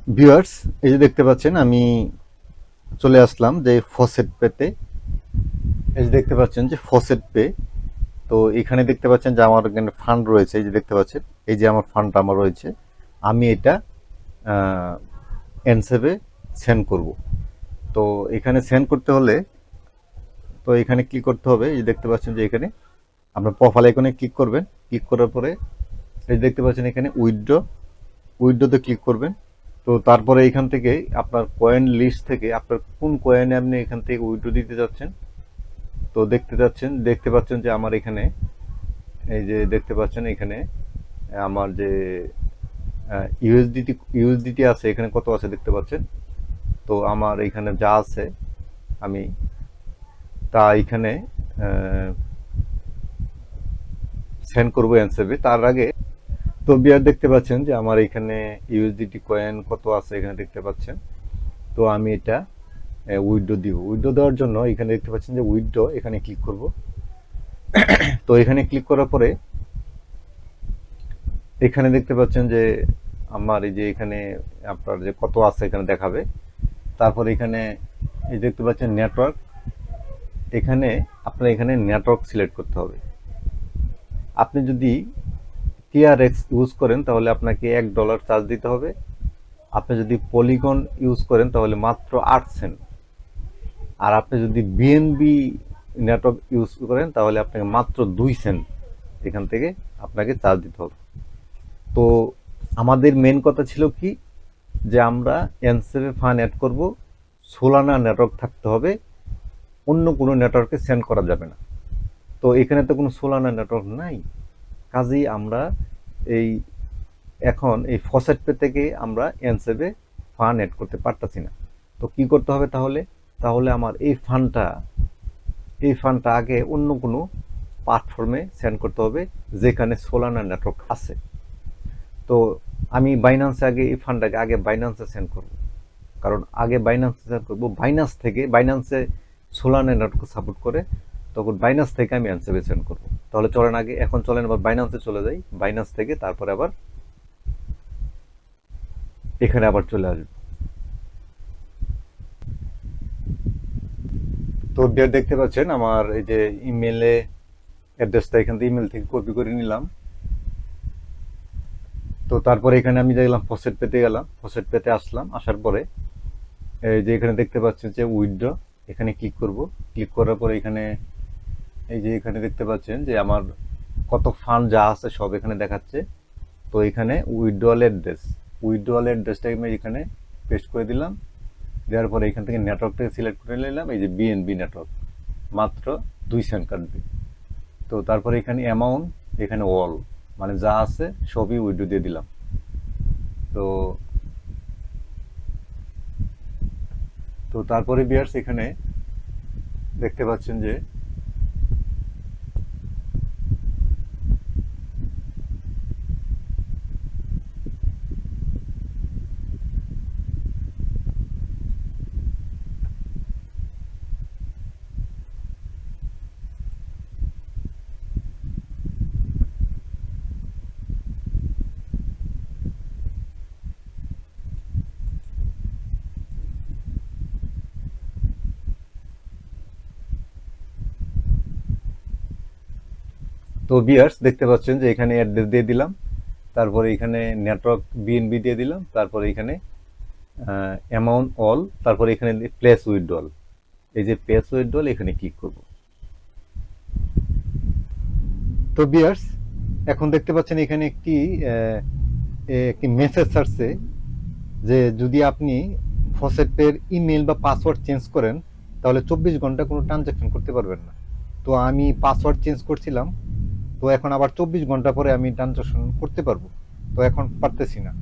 Viewers, এই যে দেখতে পাচ্ছেন আমি চলে আসলাম যে ফসেট পেতে। এই যে দেখতে পাচ্ছেন যে ফসেট পে। তো এখানে দেখতে পাচ্ছেন যে আমার এখানে ফান্ড রয়েছে। এই যে দেখতে পাচ্ছেন, এই যে আমার ফান্ডটা আমার রয়েছে। আমি এটা এনসেভে সেন্ড করব। তো এখানে সেন্ড করতে হলে তো এখানে ক্লিক করতে হবে। এই যে দেখতে পাচ্ছেন যে এখানে আপনার প্রোফাইল আইকনে ক্লিক করবেন। ক্লিক করার পরে এই যে দেখতে পাচ্ছেন এখানে উইথড্রোতে ক্লিক করবেন। তো তারপরে এখান থেকে আপনার কয়েন লিস্ট থেকে আপনার কোন কয়েনে আপনি এখান থেকে উইথড্রো দিতে যাচ্ছেন তো দেখতে পাচ্ছেন যে আমার এখানে এই যে দেখতে পাচ্ছেন এখানে আমার যে ইউএসডিটি আছে এখানে কত আছে দেখতে পাচ্ছেন। তো আমার এখানে যা আছে আমি তা এখানে সেন্ড করবো এনসেভে। তার আগে তো বিয়ার দেখতে পাচ্ছেন যে আমার এখানে ইউএসডিটি কয়েন কত আছে এখানে দেখতে পাচ্ছেন। তো আমি এটা উইথড্র দিব। উইথড্র দেওয়ার জন্য এখানে দেখতে পাচ্ছেন যে উইথড্র, এখানে ক্লিক করব। তো এখানে ক্লিক করার পরে এখানে দেখতে পাচ্ছেন যে আমার এই যে এখানে আপনার যে কত আছে এখানে দেখাবে। তারপর এখানে এই দেখতে পাচ্ছেন নেটওয়ার্ক। এখানে আপনার এখানে নেটওয়ার্ক সিলেক্ট করতে হবে। আপনি যদি টিআরএক্স ইউজ করেন তাহলে আপনাকে $1 চার্জ দিতে হবে। আপনি যদি পলিগন ইউজ করেন তাহলে মাত্র 8 সেন্ট। আর আপনি যদি বিএনবি নেটওয়ার্ক ইউজ করেন তাহলে আপনাকে মাত্র 2 সেন্ট এখান থেকে আপনাকে চার্জ দিতে হবে। তো আমাদের মেন কথা ছিল কি, যে আমরা এনসেভে ফান্ড অ্যাড করব, সোলানা নেটওয়ার্ক থাকতে হবে, অন্য কোনো নেটওয়ার্কে সেন্ড করা যাবে না। তো এখানে তো কোনো সোলানা নেটওয়ার্ক নাই, কাজেই আমরা এই এখন এই ফসেট পে থেকে আমরা এনসেভে ফান্ড অ্যাড করতে পারতাছি না। তো কি করতে হবে তাহলে? তাহলে আমার এই ফান্ডটা আগে অন্য কোনো প্ল্যাটফর্মে সেন্ড করতে হবে যেখানে সোলানা নেটওয়ার্ক আছে। তো আমি বাইন্যান্সে আগে এই ফান্ডটাকে আগে বাইন্যান্সে সেন্ড করব। কারণ আগে বাইন্যান্সে সেন্ড করব, বাইন্যান্সে সোলানা নেটওয়ার্ক সাপোর্ট করে, তখন বাইন্যান্স থেকে আমি এনসেভে সেন্ড করব। তাহলে চলেন এখন চলেন আবার বাইন্যান্সে চলে যাই। বাইন্যান্স থেকে তারপরে আবার এখানে আবার চলে আসবে। তো দেখতে পাচ্ছেন আমার এই যে ইমেলে অ্যাড্রেসটা এখান থেকে ইমেল থেকে কপি করে নিলাম। তো তারপরে এখানে আমি দেখলাম ফসেট পেতে আসলাম। আসার পরে এই যে এখানে দেখতে পাচ্ছেন যে উইথড্র, এখানে ক্লিক করব। ক্লিক করার পরে এখানে এই যে এখানে দেখতে পাচ্ছেন যে আমার কত ফান্ড যা আছে সব এখানে দেখাচ্ছে। তো এখানে উইথড্রয়াল অ্যাড্রেসটা আমি এখানে পেস্ট করে দিলাম। দেওয়ার পরে এখান থেকে নেটওয়ার্কটাকে সিলেক্ট করে নিলাম, এই যে বিএনবি নেটওয়ার্ক, মাত্র 2 সেন্ট কাটবে। তো তারপরে এখানে অ্যামাউন্ট, এখানে অল, মানে যা আছে সবই উইথড্র দিয়ে দিলাম। তো তো তারপরে বিয়ার্স এখানে দেখতে পাচ্ছেন যে তো বিয়ার্স দেখতে পাচ্ছেন যে এখানে অ্যাড্রেস দিয়ে দিলাম, তারপরে এখানে নেটওয়ার্ক বিএনবি দিয়ে দিলাম, তারপরে এখানে অ্যামাউন্ট অল, তারপরে এখানে প্লেস উইথড্রল, এই যে প্লেস উইথড্রল এখানে ক্লিক করব। তো বিয়ার্স এখন দেখতে পাচ্ছেন এখানে একটি মেসেজ আসছে যে যদি আপনি ফসেট পের ইমেল বা পাসওয়ার্ড চেঞ্জ করেন তাহলে 24 ঘন্টা কোনো ট্রানজাকশন করতে পারবেন না। তো আমি পাসওয়ার্ড চেঞ্জ করছিলাম, তো এখন আবার 24 ঘন্টা পরে আমি ট্রানজাকশন করতে পারবো, তো এখন পারতেছি না।